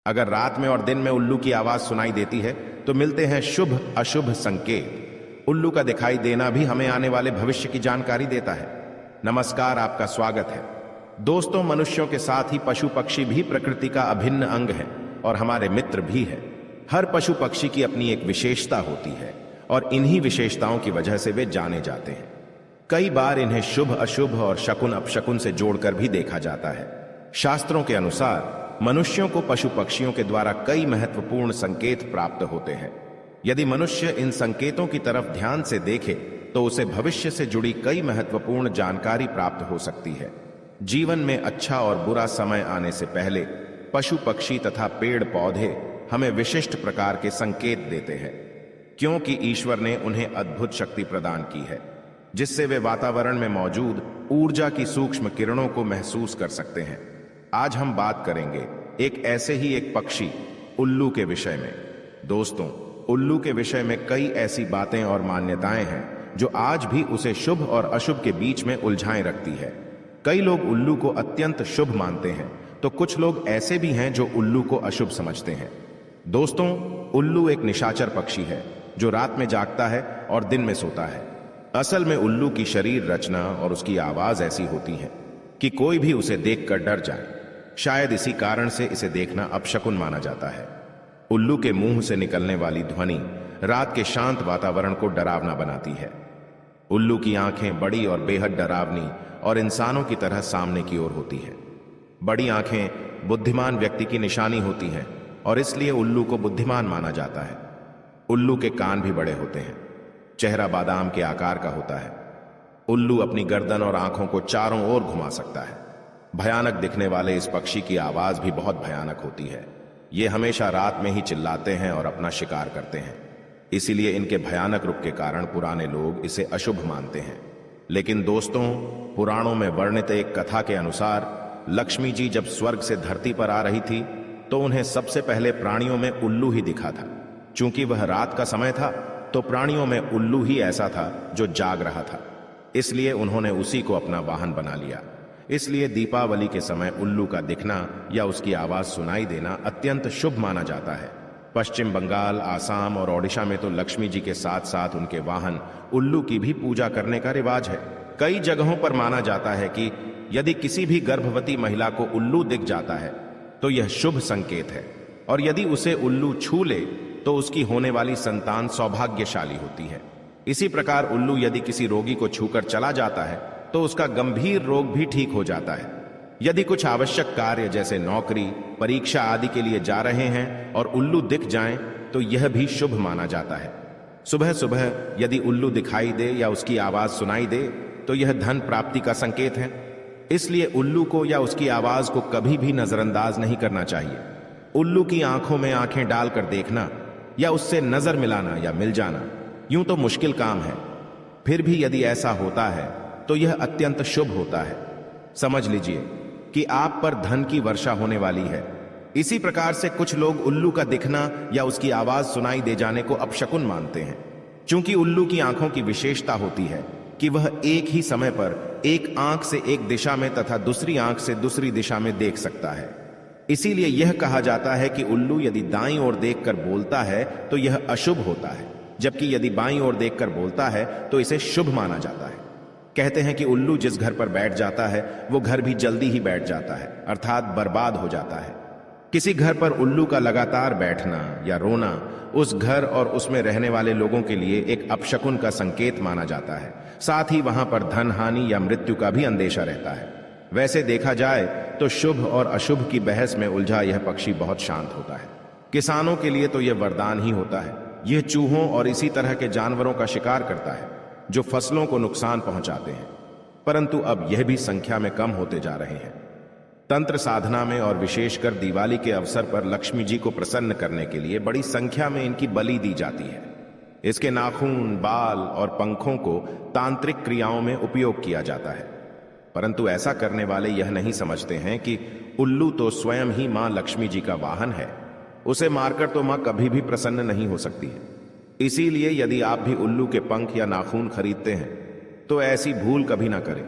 अगर रात में और दिन में उल्लू की आवाज सुनाई देती है तो मिलते हैं शुभ अशुभ संकेत। उल्लू का दिखाई देना भी हमें आने वाले भविष्य की जानकारी देता है। नमस्कार, आपका स्वागत है। दोस्तों, मनुष्यों के साथ ही पशु पक्षी भी प्रकृति का अभिन्न अंग है और हमारे मित्र भी है। हर पशु पक्षी की अपनी एक विशेषता होती है और इन्हीं विशेषताओं की वजह से वे जाने जाते हैं। कई बार इन्हें शुभ अशुभ और शकुन अपशकुन से जोड़कर भी देखा जाता है। शास्त्रों के अनुसार मनुष्यों को पशु पक्षियों के द्वारा कई महत्वपूर्ण संकेत प्राप्त होते हैं। यदि मनुष्य इन संकेतों की तरफ ध्यान से देखे तो उसे भविष्य से जुड़ी कई महत्वपूर्ण जानकारी प्राप्त हो सकती है। जीवन में अच्छा और बुरा समय आने से पहले पशु पक्षी तथा पेड़ पौधे हमें विशिष्ट प्रकार के संकेत देते हैं, क्योंकि ईश्वर ने उन्हें अद्भुत शक्ति प्रदान की है जिससे वे वातावरण में मौजूद ऊर्जा की सूक्ष्म किरणों को महसूस कर सकते हैं। आज हम बात करेंगे एक ऐसे ही एक पक्षी उल्लू के विषय में। दोस्तों, उल्लू के विषय में कई ऐसी बातें और मान्यताएं हैं जो आज भी उसे शुभ और अशुभ के बीच में उलझाए रखती है। कई लोग उल्लू को अत्यंत शुभ मानते हैं तो कुछ लोग ऐसे भी हैं जो उल्लू को अशुभ समझते हैं। दोस्तों, उल्लू एक निशाचर पक्षी है जो रात में जागता है और दिन में सोता है। असल में उल्लू की शरीर रचना और उसकी आवाज ऐसी होती है कि कोई भी उसे देखकर डर जाए। शायद इसी कारण से इसे देखना अपशकुन माना जाता है। उल्लू के मुंह से निकलने वाली ध्वनि रात के शांत वातावरण को डरावना बनाती है। उल्लू की आंखें बड़ी और बेहद डरावनी और इंसानों की तरह सामने की ओर होती है। बड़ी आंखें बुद्धिमान व्यक्ति की निशानी होती हैं और इसलिए उल्लू को बुद्धिमान माना जाता है। उल्लू के कान भी बड़े होते हैं। चेहरा बादाम के आकार का होता है। उल्लू अपनी गर्दन और आंखों को चारों ओर घुमा सकता है। भयानक दिखने वाले इस पक्षी की आवाज भी बहुत भयानक होती है। ये हमेशा रात में ही चिल्लाते हैं और अपना शिकार करते हैं। इसीलिए इनके भयानक रूप के कारण पुराने लोग इसे अशुभ मानते हैं। लेकिन दोस्तों, पुराणों में वर्णित एक कथा के अनुसार लक्ष्मी जी जब स्वर्ग से धरती पर आ रही थी तो उन्हें सबसे पहले प्राणियों में उल्लू ही दिखा था। चूंकि वह रात का समय था तो प्राणियों में उल्लू ही ऐसा था जो जाग रहा था, इसलिए उन्होंने उसी को अपना वाहन बना लिया। इसलिए दीपावली के समय उल्लू का दिखना या उसकी आवाज सुनाई देना अत्यंत शुभ माना जाता है। पश्चिम बंगाल, आसाम और ओडिशा में तो लक्ष्मी जी के साथ साथ उनके वाहन उल्लू की भी पूजा करने का रिवाज है। कई जगहों पर माना जाता है कि यदि किसी भी गर्भवती महिला को उल्लू दिख जाता है तो यह शुभ संकेत है, और यदि उसे उल्लू छू ले तो उसकी होने वाली संतान सौभाग्यशाली होती है। इसी प्रकार उल्लू यदि किसी रोगी को छूकर चला जाता है तो उसका गंभीर रोग भी ठीक हो जाता है। यदि कुछ आवश्यक कार्य जैसे नौकरी, परीक्षा आदि के लिए जा रहे हैं और उल्लू दिख जाएं तो यह भी शुभ माना जाता है। सुबह सुबह यदि उल्लू दिखाई दे या उसकी आवाज सुनाई दे तो यह धन प्राप्ति का संकेत है। इसलिए उल्लू को या उसकी आवाज को कभी भी नजरअंदाज नहीं करना चाहिए। उल्लू की आंखों में आंखें डालकर देखना या उससे नजर मिलाना या मिल जाना यूं तो मुश्किल काम है, फिर भी यदि ऐसा होता है तो यह अत्यंत शुभ होता है। समझ लीजिए कि आप पर धन की वर्षा होने वाली है। इसी प्रकार से कुछ लोग उल्लू का दिखना या उसकी आवाज सुनाई दे जाने को अपशकुन मानते हैं। चूंकि उल्लू की आंखों की विशेषता होती है कि वह एक ही समय पर एक आंख से एक दिशा में तथा दूसरी आंख से दूसरी दिशा में देख सकता है। इसीलिए यह कहा जाता है कि उल्लू यदि दाईं ओर देखकर बोलता है तो यह अशुभ होता है, जबकि यदि बाईं ओर देखकर बोलता है तो इसे शुभ माना जाता है। कहते हैं कि उल्लू जिस घर पर बैठ जाता है वो घर भी जल्दी ही बैठ जाता है, अर्थात बर्बाद हो जाता है। किसी घर पर उल्लू का लगातार बैठना या रोना उस घर और उसमें रहने वाले लोगों के लिए एक अपशकुन का संकेत माना जाता है। साथ ही वहां पर धन हानि या मृत्यु का भी अंदेशा रहता है। वैसे देखा जाए तो शुभ और अशुभ की बहस में उलझा यह पक्षी बहुत शांत होता है। किसानों के लिए तो यह वरदान ही होता है। यह चूहों और इसी तरह के जानवरों का शिकार करता है जो फसलों को नुकसान पहुंचाते हैं, परंतु अब यह भी संख्या में कम होते जा रहे हैं। तंत्र साधना में और विशेषकर दिवाली के अवसर पर लक्ष्मी जी को प्रसन्न करने के लिए बड़ी संख्या में इनकी बलि दी जाती है। इसके नाखून, बाल और पंखों को तांत्रिक क्रियाओं में उपयोग किया जाता है, परंतु ऐसा करने वाले यह नहीं समझते हैं कि उल्लू तो स्वयं ही मां लक्ष्मी जी का वाहन है। उसे मारकर तो मां कभी भी प्रसन्न नहीं हो सकती है। इसीलिए यदि आप भी उल्लू के पंख या नाखून खरीदते हैं तो ऐसी भूल कभी ना करें।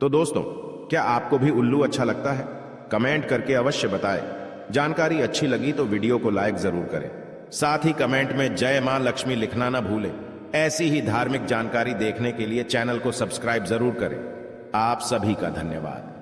तो दोस्तों, क्या आपको भी उल्लू अच्छा लगता है? कमेंट करके अवश्य बताएं। जानकारी अच्छी लगी तो वीडियो को लाइक जरूर करें। साथ ही कमेंट में जय मां लक्ष्मी लिखना ना भूलें। ऐसी ही धार्मिक जानकारी देखने के लिए चैनल को सब्सक्राइब जरूर करें। आप सभी का धन्यवाद।